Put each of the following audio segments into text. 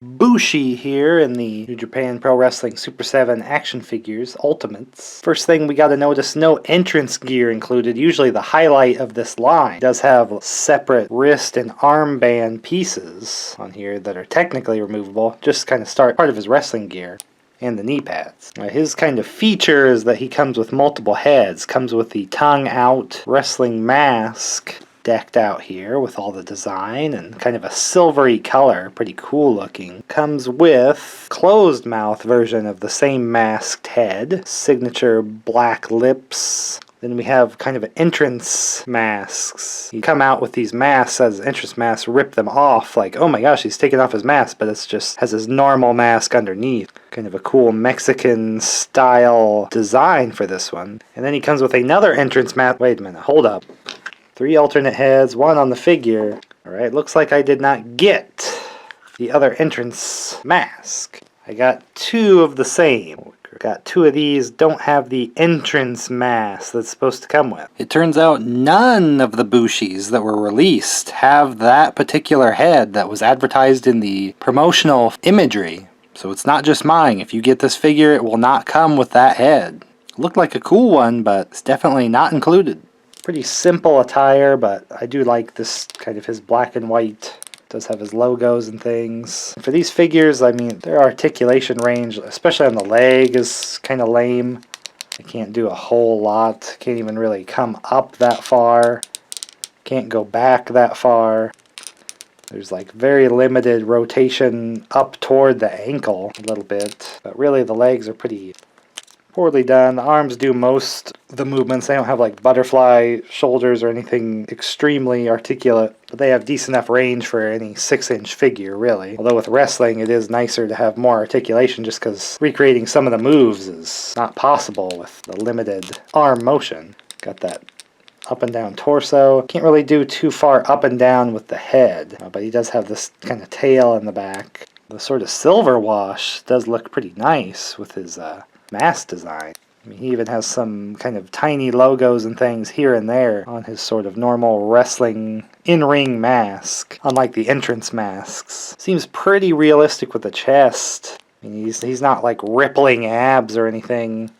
Bushi here in the New Japan Pro Wrestling Super 7 action figures Ultimates. First thing we gotta notice, no entrance gear included. Usually the highlight of this line. It does have separate wrist and armband pieces on here that are technically removable. Just kind of start part of his wrestling gear. And the knee pads. His kind of feature is that he comes with multiple heads. Comes with the tongue out wrestling mask decked out here with all the design and kind of a silvery color, pretty cool looking. Comes with closed mouth version of the same masked head, signature black lips. Then we have kind of entrance masks. You come out with these masks as entrance masks, rip them off like, oh my gosh, he's taking off his mask, but it's just has his normal mask underneath. Kind of a cool Mexican style design for this one. And then he comes with another entrance mask. Wait a minute, hold up. 3 alternate heads, 1 on the figure. Alright, looks like I did not get the other entrance mask. I got 2 of the same. Got 2 of these, don't have the entrance mask that's supposed to come with. It turns out none of the Bushis that were released have that particular head that was advertised in the promotional imagery. So it's not just mine. If you get this figure, it will not come with that head. Looked like a cool one, but it's definitely not included. Pretty simple attire, but I do like this kind of his black and white. Does have his logos and things. For these figures, I mean, their articulation range, especially on the leg, is kind of lame. They can't do a whole lot. Can't even really come up that far. Can't go back that far. There's like very limited rotation up toward the ankle a little bit. But really the legs are pretty poorly done. The arms do most of the movements. They don't have like butterfly shoulders or anything extremely articulate, but they have decent enough range for any 6-inch figure, really. Although with wrestling, it is nicer to have more articulation just because recreating some of the moves is not possible with the limited arm motion. Got that up and down torso. Can't really do too far up and down with the head, but he does have this kind of tail in the back. The sort of silver wash does look pretty nice with his mask design. I mean, he even has some kind of tiny logos and things here and there on his sort of normal wrestling in-ring mask, unlike the entrance masks. Seems pretty realistic with the chest. I mean, he's not like rippling abs or anything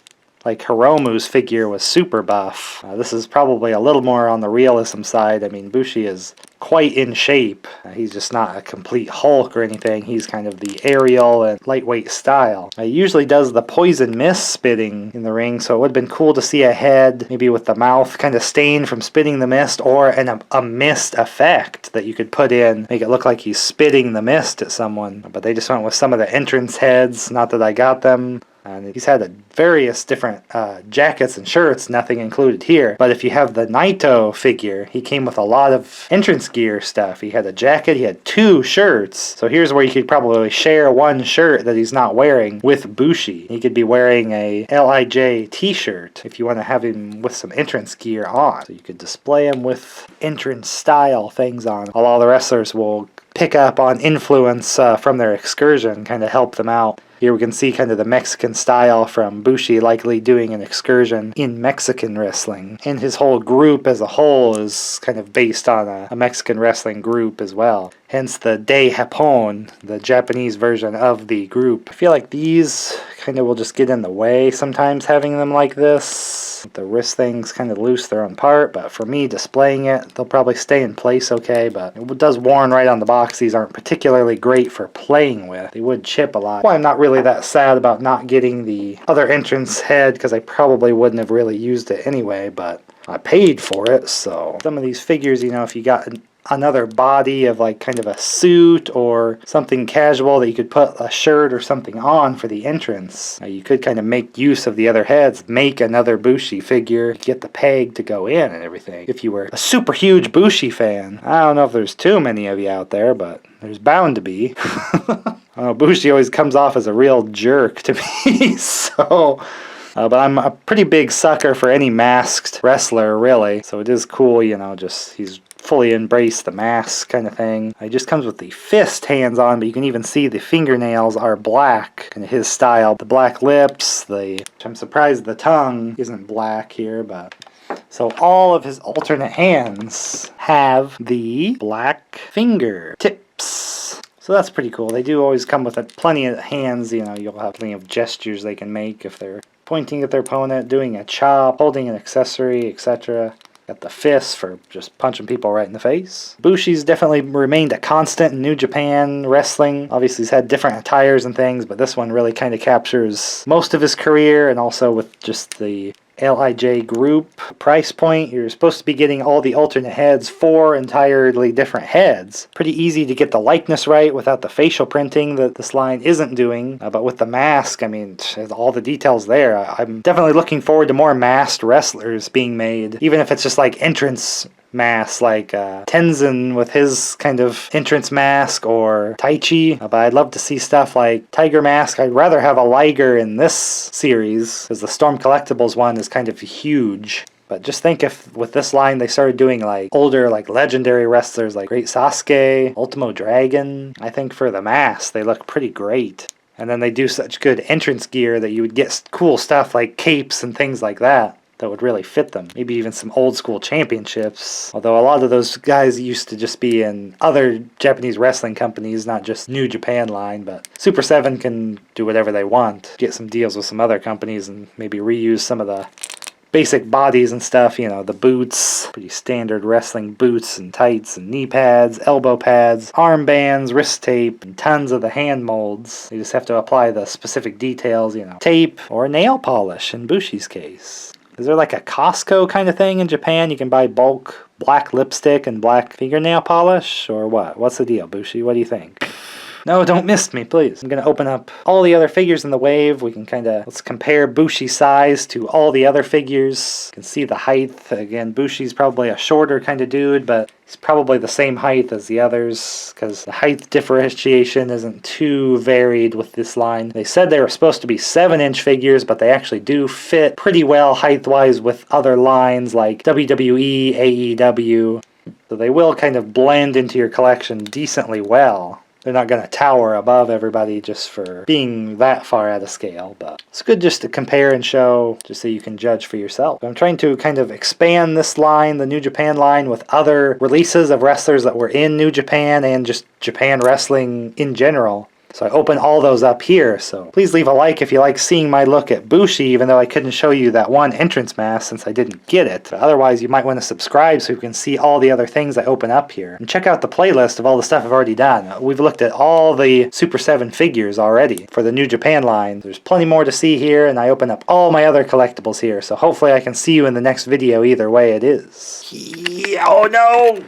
like Hiromu's figure was super buff. This is probably a little more on the realism side. I mean, Bushi is quite in shape. He's just not a complete Hulk or anything. He's kind of the aerial and lightweight style. He usually does the poison mist spitting in the ring, so it would have been cool to see a head, maybe with the mouth kind of stained from spitting the mist, or a mist effect that you could put in, make it look like he's spitting the mist at someone. But they just went with some of the entrance heads, not that I got them. And he's had various different jackets and shirts, nothing included here. But if you have the Naito figure, he came with a lot of entrance gear stuff. He had a jacket, he had 2 shirts. So here's where you could probably share 1 shirt that he's not wearing with Bushi. He could be wearing a LIJ t-shirt if you want to have him with some entrance gear on. So you could display him with entrance style things on. While all the wrestlers will pick up on influence from their excursion, kind of help them out. Here we can see kind of the Mexican style from Bushi likely doing an excursion in Mexican wrestling. And his whole group as a whole is kind of based on a Mexican wrestling group as well. Hence the De Japón, the Japanese version of the group. I feel like these kind of will just get in the way sometimes having them like this. The wrist things kind of loose their own part, but for me displaying it, they'll probably stay in place okay, but it does warn right on the box these aren't particularly great for playing with. They would chip a lot. Well, I'm not really that sad about not getting the other entrance head because I probably wouldn't have really used it anyway, but I paid for it, so some of these figures, you know, if you got another body of like kind of a suit or something casual that you could put a shirt or something on for the entrance, you could kind of make use of the other heads, make another Bushi figure, get the peg to go in and everything. If you were a super huge Bushi fan, I don't know if there's too many of you out there, but there's bound to be. Bushi always comes off as a real jerk to me, so... but I'm a pretty big sucker for any masked wrestler, really. So it is cool, you know, just he's fully embraced the mask kind of thing. He just comes with the fist hands on, but you can even see the fingernails are black in his style. The black lips, I'm surprised the tongue isn't black here, but... So all of his alternate hands have the black finger tips. So that's pretty cool. They do always come with plenty of hands, you know, you'll have plenty of gestures they can make if they're pointing at their opponent, doing a chop, holding an accessory, etc. Got the fists for just punching people right in the face. Bushi's definitely remained a constant in New Japan wrestling. Obviously he's had different attires and things, but this one really kind of captures most of his career, and also with just the LIJ group price point, you're supposed to be getting all the alternate heads, 4 entirely different heads. Pretty easy to get the likeness right without the facial printing that this line isn't doing, but with the mask, I mean, all the details there. I'm definitely looking forward to more masked wrestlers being made, even if it's just like entrance masks, like Tenzin with his kind of entrance mask, or Taichi, but I'd love to see stuff like Tiger Mask. I'd rather have a Liger in this series, because the Storm Collectibles one is kind of huge. But just think if with this line they started doing like older, like legendary wrestlers like Great Sasuke, Ultimo Dragon. I think for the mask they look pretty great. And then they do such good entrance gear that you would get cool stuff like capes and things like that would really fit them. Maybe even some old school championships. Although a lot of those guys used to just be in other Japanese wrestling companies, not just New Japan line, but Super 7 can do whatever they want. Get some deals with some other companies and maybe reuse some of the basic bodies and stuff, you know, the boots, pretty standard wrestling boots and tights and knee pads, elbow pads, armbands, wrist tape, and tons of the hand molds. You just have to apply the specific details, you know, tape or nail polish in Bushi's case. Is there like a Costco kind of thing in Japan? You can buy bulk black lipstick and black fingernail polish? Or what? What's the deal, Bushi? What do you think? No, don't miss me, please. I'm going to open up all the other figures in the wave. We can let's compare Bushi's size to all the other figures. You can see the height. Again, Bushi's probably a shorter kind of dude, but he's probably the same height as the others, because the height differentiation isn't too varied with this line. They said they were supposed to be 7-inch figures, but they actually do fit pretty well height-wise with other lines like WWE, AEW. So they will kind of blend into your collection decently well. They're not going to tower above everybody just for being that far out of scale, but it's good just to compare and show, just so you can judge for yourself. I'm trying to kind of expand this line, the New Japan line, with other releases of wrestlers that were in New Japan and just Japan wrestling in general. So I open all those up here, so please leave a like if you like seeing my look at Bushi, even though I couldn't show you that one entrance mask since I didn't get it. But otherwise, you might want to subscribe so you can see all the other things I open up here. And check out the playlist of all the stuff I've already done. We've looked at all the Super 7 figures already for the New Japan line. There's plenty more to see here, and I open up all my other collectibles here, so hopefully I can see you in the next video either way it is. Oh no!